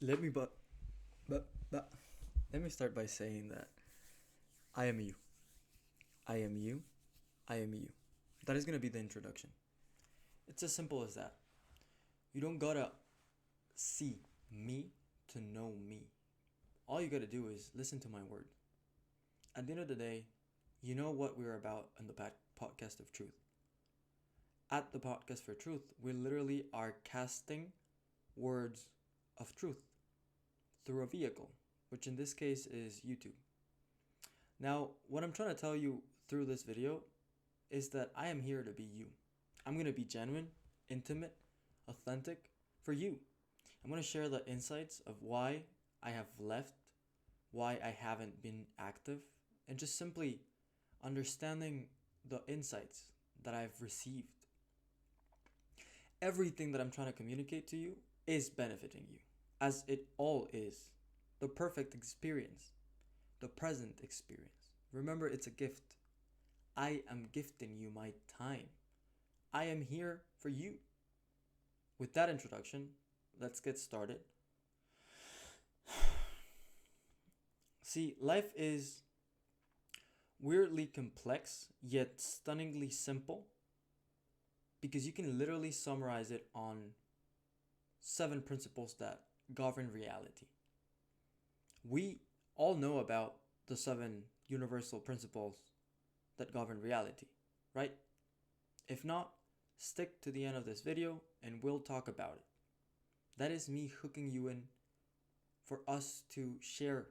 Let me but let me start by saying that I am you. I am you. I am you. That is gonna be the introduction. It's as simple as that. You don't gotta see me to know me. All you gotta do is listen to my word. At the end of the day, you know what we're about in the podcast of truth. At the podcast for truth, we literally are casting words of truth through a vehicle, which in this case is YouTube. Now, what I'm trying to tell you through this video is that I am here to be you. I'm going to be genuine, intimate, authentic for you. I'm going to share the insights of why I have left, why I haven't been active, and just simply understanding the insights that I've received. Everything that I'm trying to communicate to you is benefiting you, as it all is. The perfect experience, the present experience. Remember, it's a gift. I am gifting you my time. I am here for you. With that introduction, let's get started. See, life is weirdly complex, yet stunningly simple, because you can literally summarize it on 7 principles that govern reality. We all know about the 7 universal principles that govern reality, right? If not, stick to the end of this video and we'll talk about it. That is me hooking you in for us to share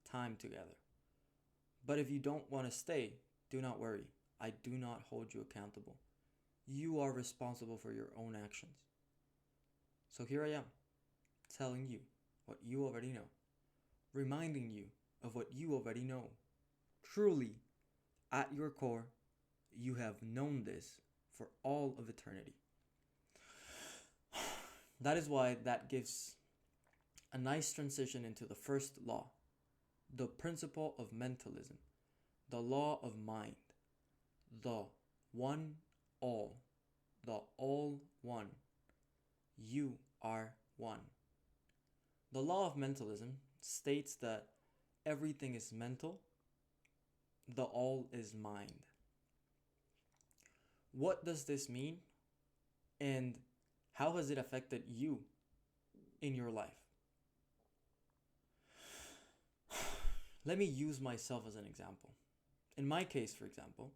time together. But if you don't want to stay, do not worry. I do not hold you accountable. You are responsible for your own actions. So here I am, telling you what you already know, reminding you of what you already know. Truly, at your core, you have known this for all of eternity. That is why that gives a nice transition into the first law, the principle of mentalism, the law of mind, the one all, the all one. You are one. The law of mentalism states that everything is mental, the all is mind. What does this mean? And how has it affected you in your life? Let me use myself as an example. In my case, for example,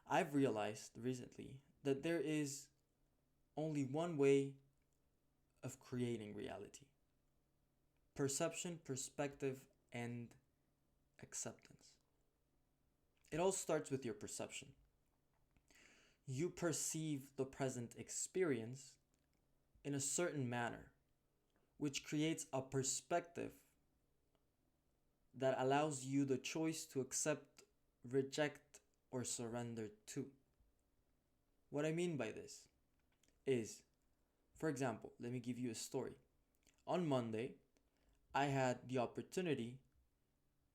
I've realized recently that there is only one way of creating reality: perception, perspective, and acceptance. It all starts with your perception. You perceive the present experience in a certain manner, which creates a perspective that allows you the choice to accept, reject, or surrender to. What I mean by this is, for example, let me give you a story. On Monday, I had the opportunity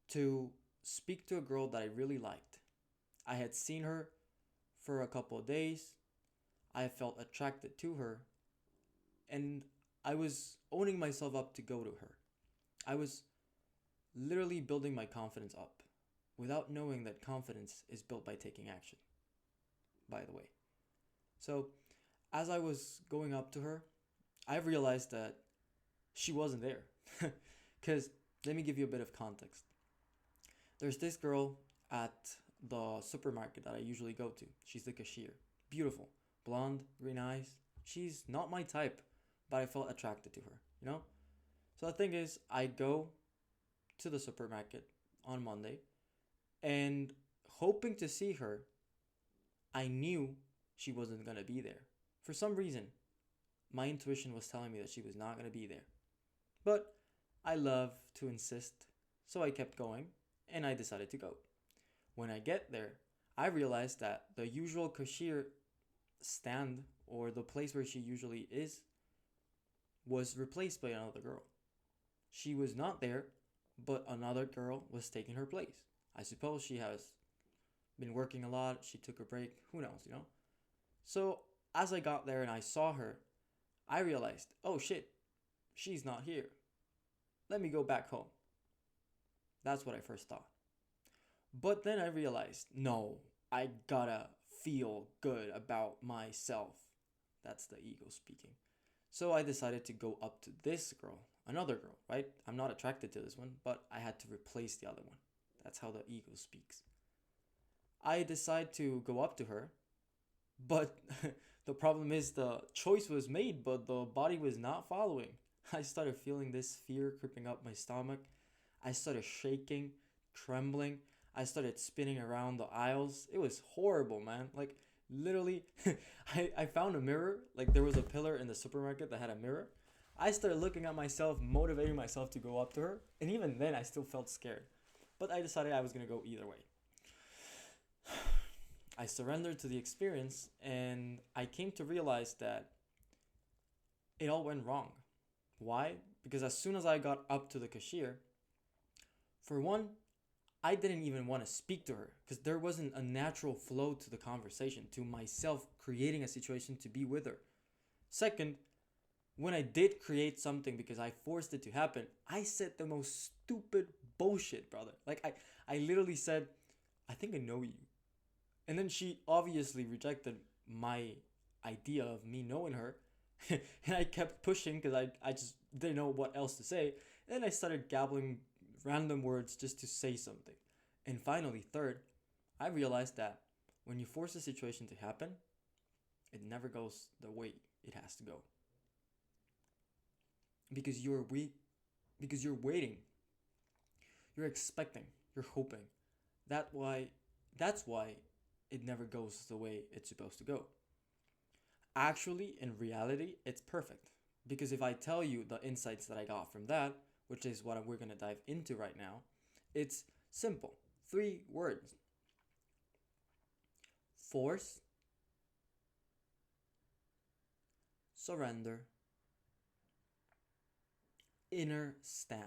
to speak to a girl that I really liked. I had seen her for a couple of days. I felt attracted to her, and I was owning myself up to go to her. I was literally building my confidence up without knowing that confidence is built by taking action, by the way. So, as I was going up to her, I realized that she wasn't there. Because let me give you a bit of context. There's this girl at the supermarket that I usually go to. She's the cashier. Beautiful. Blonde, green eyes. She's not my type, but I felt attracted to her, you know? So the thing is, I go to the supermarket on Monday and hoping to see her, I knew she wasn't going to be there. For some reason, my intuition was telling me that she was not going to be there. But I love to insist, so I kept going and I decided to go. When I get there, I realized that the usual cashier stand, or the place where she usually is, was replaced by another girl. She was not there, but another girl was taking her place. I suppose she has been working a lot, she took a break, who knows, you know? So as I got there and I saw her, I realized, oh shit, she's not here. let me go back home. That's what I first thought. But then I realized, no, I gotta feel good about myself. That's the ego speaking. So I decided to go up to this girl, another girl, right? I'm not attracted to this one, but I had to replace the other one. That's how the ego speaks. I decide to go up to her, but the problem is the choice was made, but the body was not following. I started feeling this fear creeping up my stomach. I started shaking, trembling. I started spinning around the aisles. It was horrible, man. Like, literally, I found a mirror. Like, there was a pillar in the supermarket that had a mirror. I started looking at myself, motivating myself to go up to her. And even then, I still felt scared. But I decided I was going to go either way. I surrendered to the experience, and I came to realize that it all went wrong. Why? Because as soon as I got up to the cashier, for one, I didn't even want to speak to her because there wasn't a natural flow to the conversation, to myself creating a situation to be with her. Second, when I did create something because I forced it to happen, I said the most stupid bullshit, brother. Like, I literally said, I think I know you. And then she obviously rejected my idea of me knowing her. And I kept pushing because I just didn't know what else to say. And then I started gabbling random words just to say something. And finally, third, I realized that when you force a situation to happen, it never goes the way it has to go. Because you're waiting. You're expecting, you're hoping. That's why it never goes the way it's supposed to go. Actually, in reality, it's perfect. Because if I tell you the insights that I got from that, which is what we're going to dive into right now, it's simple. 3 words. Force, surrender, inner stand.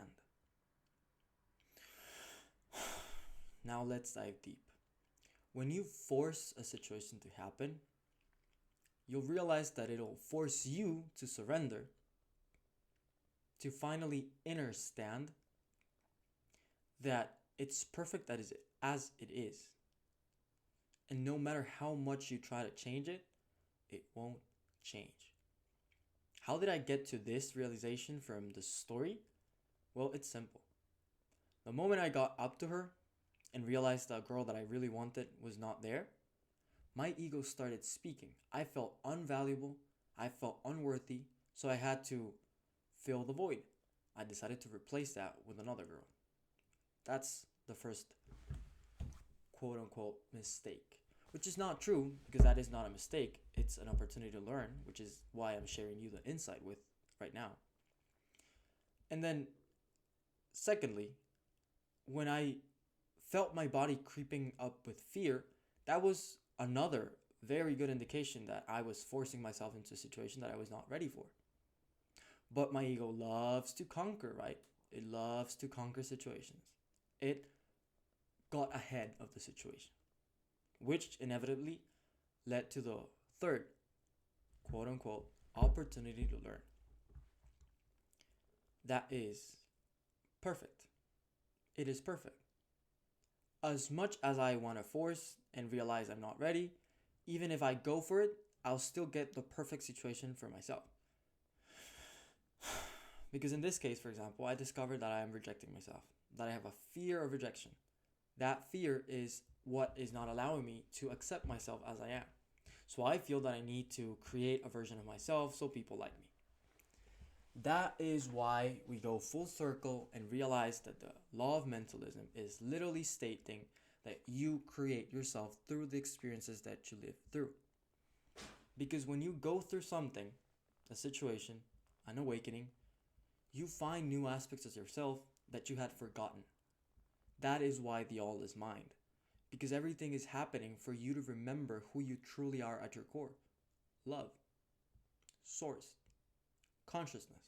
Now let's dive deep. When you force a situation to happen, you'll realize that it'll force you to surrender, to finally inner stand that it's perfect as it is. And no matter how much you try to change it, it won't change. How did I get to this realization from the story? Well, it's simple. The moment I got up to her and realized the girl that I really wanted was not there, my ego started speaking. I felt unvaluable. I felt unworthy. So I had to fill the void. I decided to replace that with another girl. That's the first quote unquote mistake. Which is not true, because that is not a mistake. It's an opportunity to learn, which is why I'm sharing you the insight with right now. And then, secondly, when I felt my body creeping up with fear, that was another very good indication that I was forcing myself into a situation that I was not ready for. But my ego loves to conquer, right? It loves to conquer situations. It got ahead of the situation, which inevitably led to the third, quote unquote, opportunity to learn. That is perfect. It is perfect. As much as I want to force and realize I'm not ready, even if I go for it, I'll still get the perfect situation for myself. Because in this case, for example, I discovered that I am rejecting myself, that I have a fear of rejection. That fear is what is not allowing me to accept myself as I am. So I feel that I need to create a version of myself so people like me. That is why we go full circle and realize that the law of mentalism is literally stating that you create yourself through the experiences that you live through. Because when you go through something, a situation, an awakening, you find new aspects of yourself that you had forgotten. That is why the all is mind. Because everything is happening for you to remember who you truly are at your core. Love. Source. Consciousness.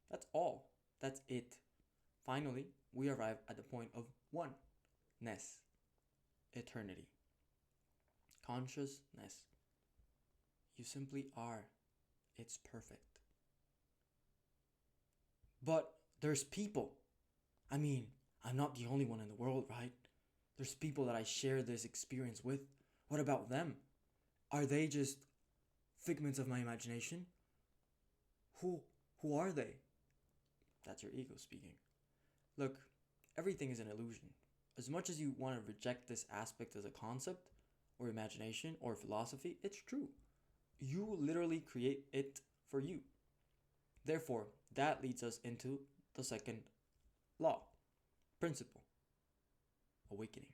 That's all. That's it. Finally, we arrive at the point of oneness. Eternity. Consciousness. You simply are. It's perfect. But There's people. I mean, I'm not the only one in the world, right? There's people that I share this experience with. What about them? Are they just figments of my imagination? Who who are they? That's your ego speaking. Look, everything is an illusion. As much as you want to reject this aspect as a concept or imagination or philosophy, it's true. You literally create it for you. Therefore, that leads us into the second law, principle, awakening.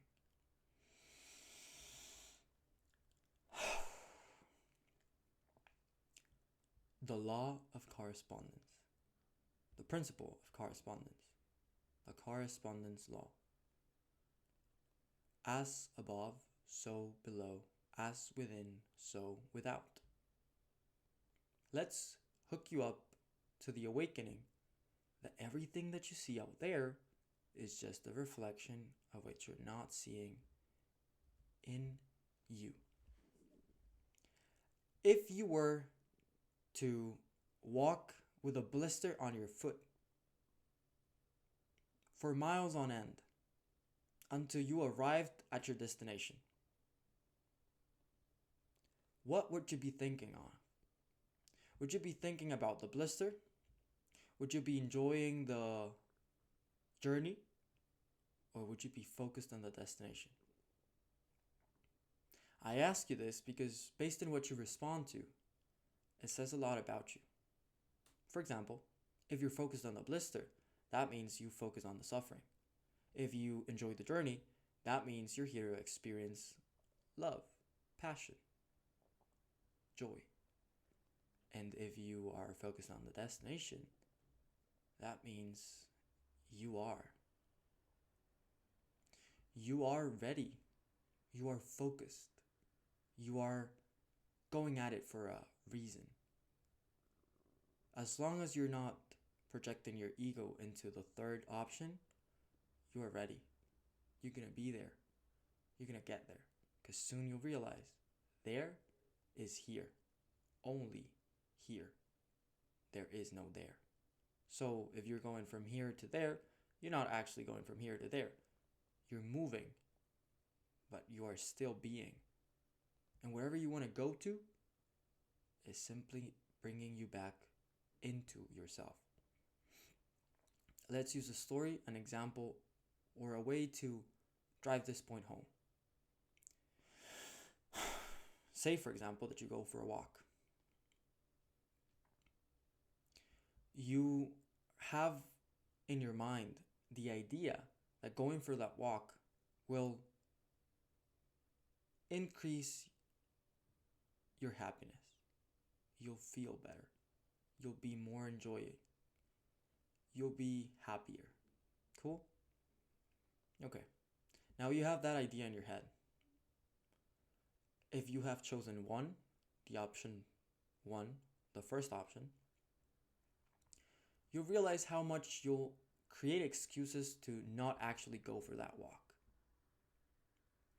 The law of correspondence, the principle of correspondence, the correspondence law. As above, so below, as within, so without. Let's hook you up to the awakening that everything that you see out there is just a reflection of what you're not seeing in you. If you were to walk with a blister on your foot for miles on end until you arrived at your destination, what would you be thinking on? Would you be thinking about the blister? Would you be enjoying the journey? Or would you be focused on the destination? I ask you this because based on what you respond to, it says a lot about you. For example, if you're focused on the blister, that means you focus on the suffering. If you enjoy the journey, that means you're here to experience love, passion, joy. And if you are focused on the destination, that means you are. You are ready. You are focused. You are going at it for a reason. As long as you're not projecting your ego into the third option, you are ready. You're going to be there. You're going to get there. Because soon you'll realize there is here. Only here. There is no there. So if you're going from here to there, you're not actually going from here to there. You're moving, but you are still being. And wherever you want to go to is simply bringing you back into yourself. Let's use a story, an example, or a way to drive this point home. Say, for example, that you go for a walk. You have in your mind the idea that going for that walk will increase your happiness. You'll feel better. You'll be more enjoying. You'll be happier. Cool? Okay. Now you have that idea in your head. If you have chosen one, the option one, the first option, you'll realize how much you'll create excuses to not actually go for that walk.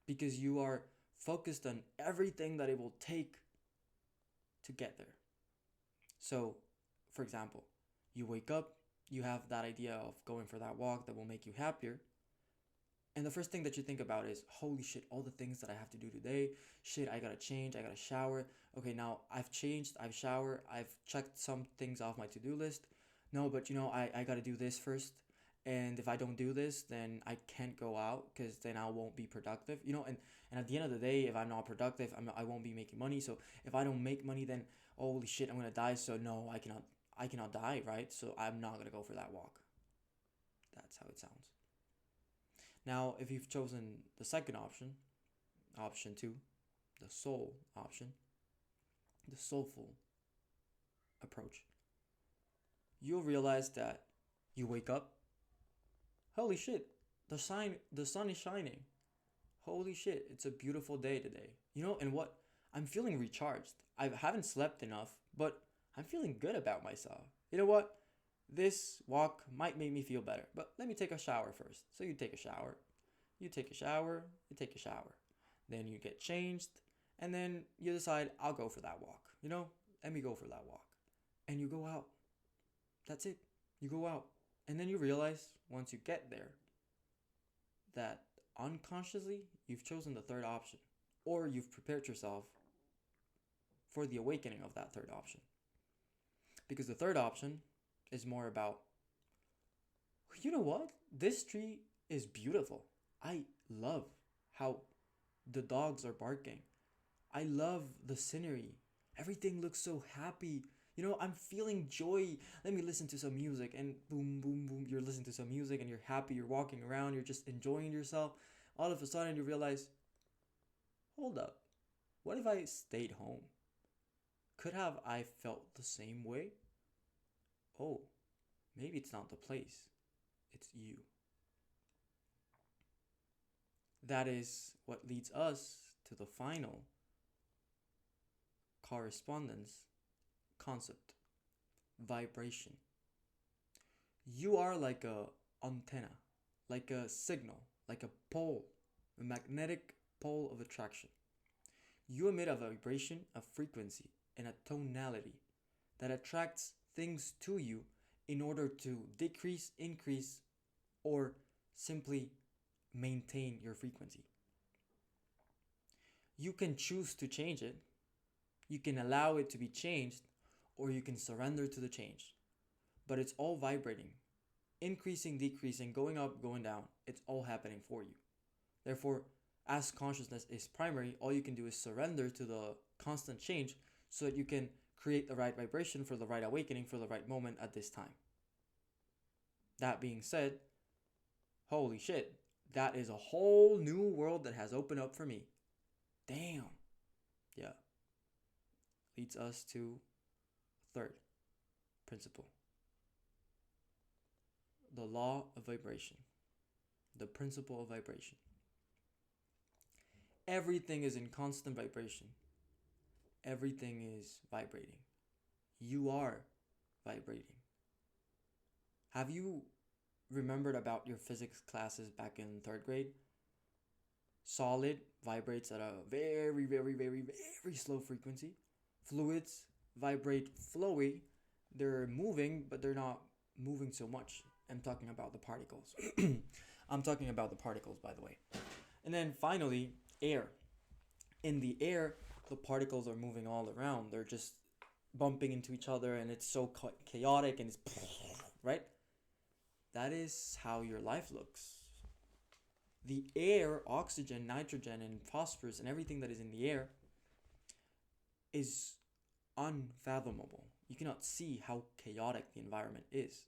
Because you are focused on everything that it will take to get there. So, for example, you wake up, you have that idea of going for that walk that will make you happier. And the first thing that you think about is, holy shit, all the things that I have to do today. Shit, I gotta change, I gotta shower. Okay, now I've changed, I've showered, I've checked some things off my to-do list. No, but I gotta do this first. And if I don't do this, then I can't go out because then I won't be productive. And at the end of the day, if I'm not productive, I won't be making money. So if I don't make money, then holy shit, I'm gonna die. So no, I cannot die, right? So I'm not gonna go for that walk. That's how it sounds. Now, if you've chosen the second option, option 2, the soul option, the soulful approach, you'll realize that you wake up, holy shit, the sun is shining. Holy shit, it's a beautiful day today. And what? I'm feeling recharged. I haven't slept enough, but I'm feeling good about myself. You know what? This walk might make me feel better, but let me take a shower first. So you take a shower, you take a shower, you take a shower. Then you get changed, and then you decide, I'll go for that walk. Let me go for that walk. And you go out. That's it. You go out And then you realize once you get there that unconsciously you've chosen the third option, or you've prepared yourself for the awakening of that third option. Because the third option is more about, you know what? This tree is beautiful. I love how the dogs are barking. I love the scenery. Everything looks so happy. I'm feeling joy. Let me listen to some music, and boom, boom, boom. You're listening to some music and you're happy. You're walking around. You're just enjoying yourself. All of a sudden, you realize, hold up. What if I stayed home? Could have I felt the same way? Oh, maybe it's not the place. It's you. That is what leads us to the final correspondence concept: vibration. You are like a antenna, like a signal, like a pole, a magnetic pole of attraction. You emit a vibration, a frequency, and a tonality that attracts things to you in order to decrease, increase, or simply maintain your frequency. You can choose to change it, you can allow it to be changed, or you can surrender to the change. But it's all vibrating, increasing, decreasing, going up, going down. It's all happening for you. Therefore, as consciousness is primary, all you can do is surrender to the constant change so that you can create the right vibration for the right awakening for the right moment at this time. That being said, holy shit, that is a whole new world that has opened up for me. Damn. Yeah. Leads us to third principle: the law of vibration, the principle of vibration. Everything is in constant vibration. Everything is vibrating. You are vibrating. Have you remembered about your physics classes back in third grade? Solid vibrates at a very, very, very, very slow frequency. Fluids vibrate flowy. They're moving, but they're not moving so much. I'm talking about the particles. I'm talking about the particles, by the way. And then finally, air. In the air, the particles are moving all around. They're just bumping into each other, and it's so chaotic, and it's right? That is how your life looks. The air, oxygen, nitrogen, and phosphorus, and everything that is in the air is unfathomable. You cannot see how chaotic the environment is.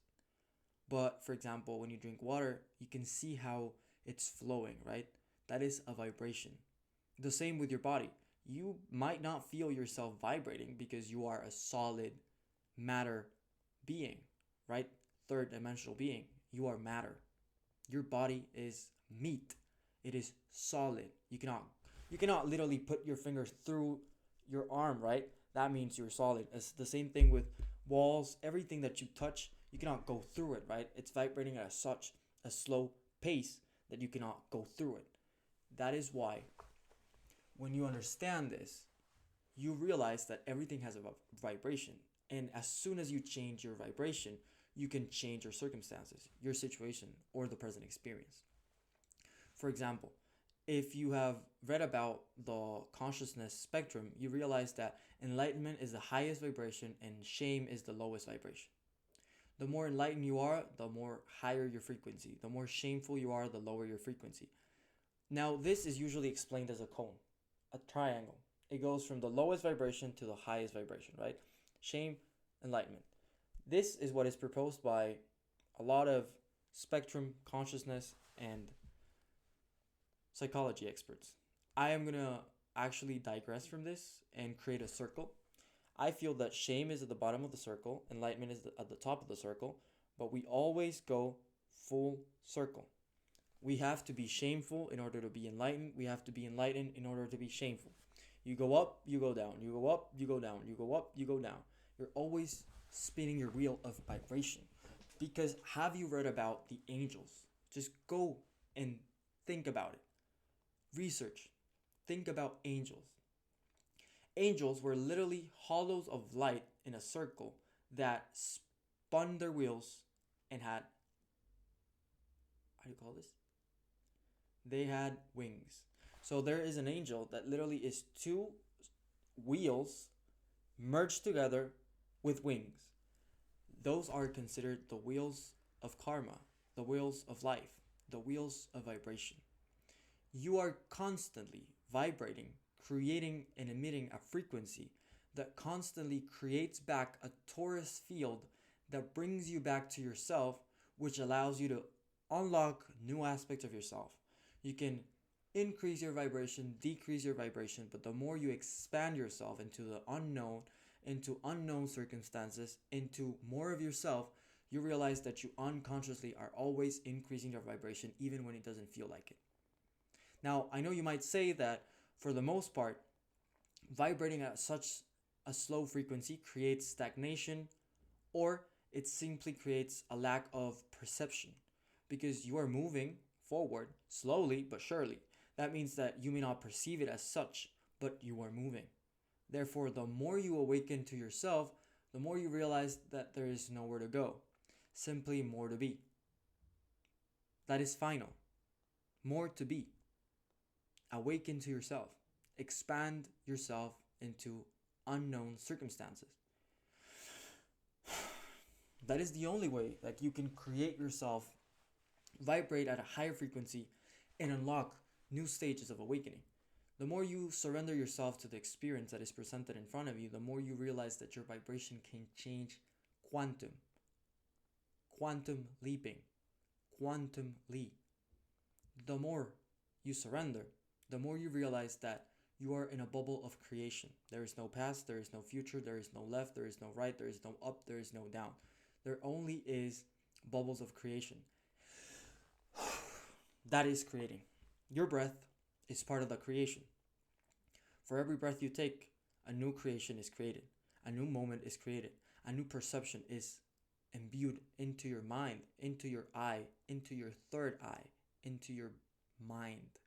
But for example, when you drink water, you can see how it's flowing, right? That is a vibration. The same with your body. You might not feel yourself vibrating because you are a solid matter being, right? Third dimensional being. You are matter. Your body is meat. It is solid. You cannot literally put your fingers through your arm, right? That means you're solid. It's the same thing with walls. Everything that you touch, you cannot go through it, right? It's vibrating at such a slow pace that you cannot go through it. That is why when you understand this, you realize that everything has a vibration. And as soon as you change your vibration, you can change your circumstances, your situation, or the present experience. For example, if you have read about the consciousness spectrum, you realize that enlightenment is the highest vibration and shame is the lowest vibration. The more enlightened you are, the more higher your frequency. The more shameful you are, the lower your frequency. Now, this is usually explained as a cone, a triangle. It goes from the lowest vibration to the highest vibration, right? Shame, enlightenment. This is what is proposed by a lot of spectrum, consciousness, and psychology experts. I am going to actually digress from this and create a circle. I feel that shame is at the bottom of the circle, enlightenment is at the top of the circle, but we always go full circle. We have to be shameful in order to be enlightened. We have to be enlightened in order to be shameful. You go up, you go down. You go up, you go down. You go up, you go down. You're always spinning your wheel of vibration. Because have you read about the angels? Just go and think about it. Research. Think about angels. Angels were literally hollows of light in a circle that spun their wheels and had how do you call this? They had wings. So there is an angel that literally is two wheels merged together with wings. Those are considered the wheels of karma, the wheels of life, the wheels of vibration. You are constantly vibrating, creating and emitting a frequency that constantly creates back a torus field that brings you back to yourself, which allows you to unlock new aspects of yourself. You can increase your vibration, decrease your vibration, but the more you expand yourself into the unknown, into unknown circumstances, into more of yourself, you realize that you unconsciously are always increasing your vibration even when it doesn't feel like it. Now, I know you might say that for the most part, vibrating at such a slow frequency creates stagnation, or it simply creates a lack of perception because you are moving forward slowly but surely. That means that you may not perceive it as such, but you are moving. Therefore, the more you awaken to yourself, the more you realize that there is nowhere to go, simply more to be. That is final. More to be. Awaken to yourself. Expand yourself into unknown circumstances. That is the only way that you can create yourself, vibrate at a higher frequency, and unlock new stages of awakening. The more you surrender yourself to the experience that is presented in front of you, the more you realize that your vibration can change quantum. Quantum leaping. Quantum leap. The more you surrender, the more you realize that you are in a bubble of creation. There is no past, there is no future, there is no left, there is no right, there is no up, there is no down. There only is bubbles of creation. That is creating. Your breath is part of the creation. For every breath you take, a new creation is created. A new moment is created. A new perception is imbued into your mind, into your eye, into your third eye, into your mind.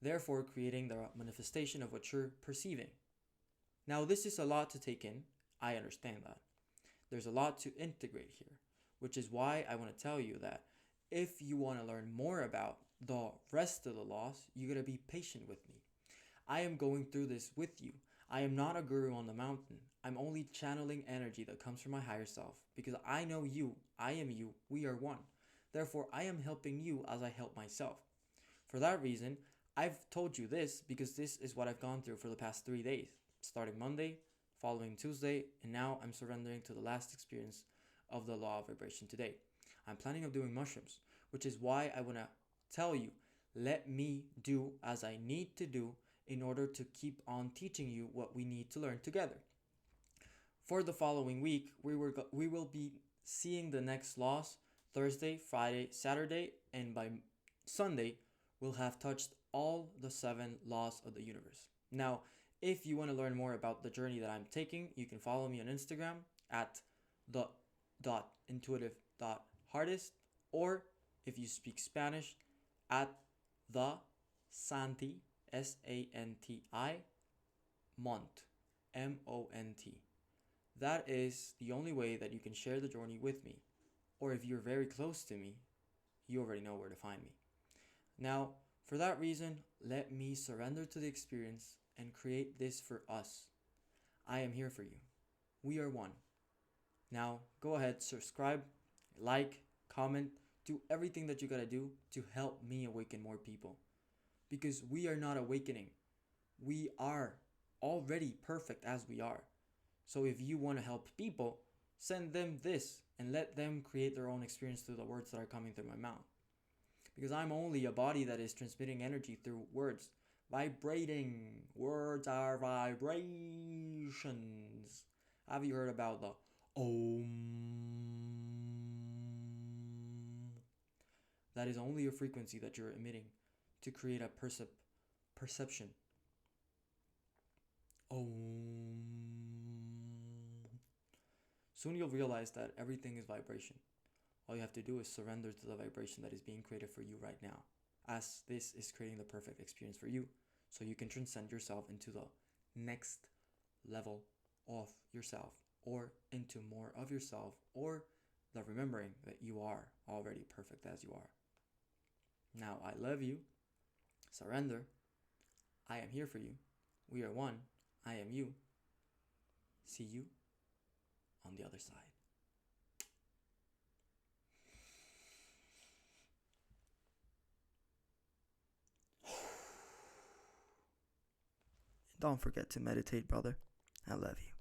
Therefore, creating the manifestation of what you're perceiving. Now, this is a lot to take in. I understand that. There's a lot to integrate here, which is why I want to tell you that if you want to learn more about the rest of the laws, you gotta be patient with me. I am going through this with you. I am not a guru on the mountain. I'm only channeling energy that comes from my higher self because I know you, I am you, we are one. Therefore, I am helping you as I help myself. For that reason, I've told you this because this is what I've gone through for the past 3 days, starting Monday, following Tuesday, and now I'm surrendering to the last experience of the law of vibration today. I'm planning on doing mushrooms, which is why I want to tell you, let me do as I need to do in order to keep on teaching you what we need to learn together. For the following week, we will be seeing the next laws Thursday, Friday, Saturday, and by Sunday, we'll have touched all the 7 laws of the universe. Now, if you want to learn more about the journey that I'm taking, you can follow me on Instagram at the.intuitive.hardest, or if you speak Spanish, at the Santi, SANTI, Mont, MONT. That is the only way that you can share the journey with me. Or if you're very close to me, you already know where to find me. Now, for that reason, let me surrender to the experience and create this for us. I am here for you. We are one. Now, go ahead, subscribe, like, comment, do everything that you gotta do to help me awaken more people. Because we are not awakening. We are already perfect as we are. So if you want to help people, send them this and let them create their own experience through the words that are coming through my mouth. Because I'm only a body that is transmitting energy through words. Vibrating. Words are vibrations. Have you heard about the Om? That is only a frequency that you're emitting to create a perception. Om. Soon you'll realize that everything is vibration. All you have to do is surrender to the vibration that is being created for you right now, as this is creating the perfect experience for you, so you can transcend yourself into the next level of yourself, or into more of yourself, or the remembering that you are already perfect as you are. Now I love you. Surrender. I am here for you. We are one. I am you. See you on the other side. Don't forget to meditate, brother. I love you.